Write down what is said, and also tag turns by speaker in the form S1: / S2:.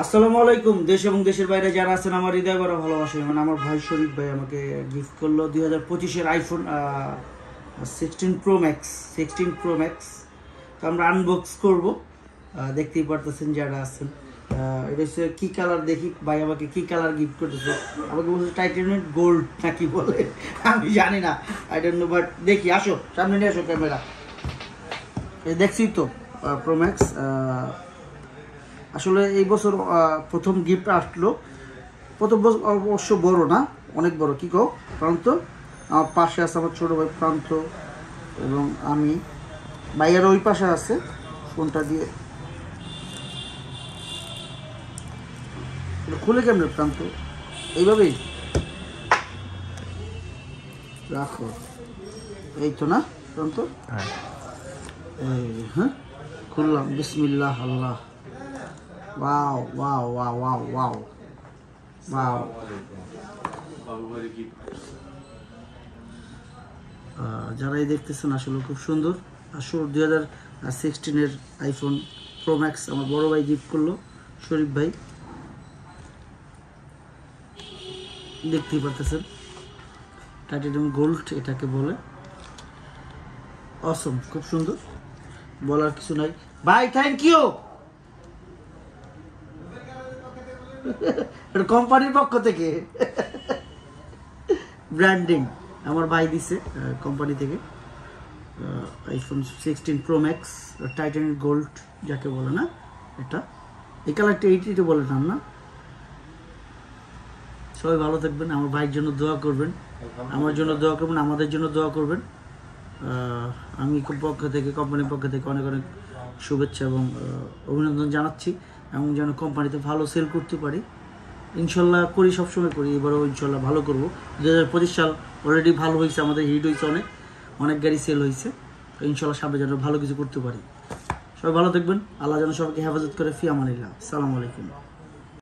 S1: আসসালামু আলাইকুম। দেশ এবং দেশের বাইরে যারা আছেন আমার হৃদয় বড় ভালোবাসে, মানে আমার ভাই শরীফ ভাই আমাকে গিফট করলো 2025-এর আইফোন 16 প্রো ম্যাক্স। তো আমরা আনবক্স করব, দেখতেই পারতেছেন যারা আছেন। এটা হচ্ছে কী কালার, দেখি ভাই আমাকে কী কালার গিফট করতেছে। আমাকে বলছে টাইটানিয়াম গোল্ড নাকি বলে, আমি জানি না, আই ডোন্ট নো, বাট দেখি। আসো সামনে নিয়ে আসো ক্যামেরা। এই দেখছি তো প্রো ম্যাক্স। আসলে এই বছর প্রথম গিফট আসলো। প্রথম বছর অবশ্য বড় না, অনেক বড়। কী কও প্রান্ত? আমার পাশে আছে আমার ছোটো ভাই প্রান্ত, এবং আমি। ভাইয়ের ওই পাশে আছে। ফোনটা দিয়ে খুলে কেমন প্রান্ত? এইভাবেই রাখো, এই তো না প্রান্ত? হ্যাঁ, খুললাম। বিসমিল্লাহ আল্লাহ। Wow wow wow wow wow wow. যারাই দেখতেছেন আসলে খুব সুন্দর। আসলে 2016-এর আইফোন প্রো ম্যাক্স আমার বড় ভাই গিফট করলো, শরীফ ভাই। দেখতেই পারতেছেন টাইটানিয়াম গোল্ড এটাকে বলে। অসম, খুব সুন্দর, বলার কিছু নাই ভাই। Thank you. কোম্পানির পক্ষ থেকে ব্র্যান্ডিং আমার ভাই দিছে কোম্পানি থেকে। IPhone 16 pro max titanium gold যাকে বলে না, এটা এই কালারটা এইটা বলে না। সবাই ভালো থাকবেন, আমার ভাইয়ের জন্য দোয়া করবেন, আমার জন্য দোয়া করবেন, আমাদের জন্য দোয়া করবেন। আমি পক্ষ থেকে, কোম্পানির পক্ষ থেকে অনেক অনেক শুভেচ্ছা এবং অভিনন্দন জানাচ্ছি। এবং যেন কোম্পানিতে ভালো সেল করতে পারি, ইনশাল্লাহ করি, সবসময় করি। এবারেও ইনশাল্লাহ ভালো করবো। 2025 সাল অলরেডি ভালো হয়েছে, আমাদের হিট হয়েছে, অনেক অনেক গাড়ি সেল হয়েছে। তো ইনশাল্লাহ সামনে যেন ভালো কিছু করতে পারি। সবাই ভালো থাকবেন, আল্লাহ যেন সবাইকে হেফাজত করে। ফি আমানিল্লাহ। আসসালামু আলাইকুম।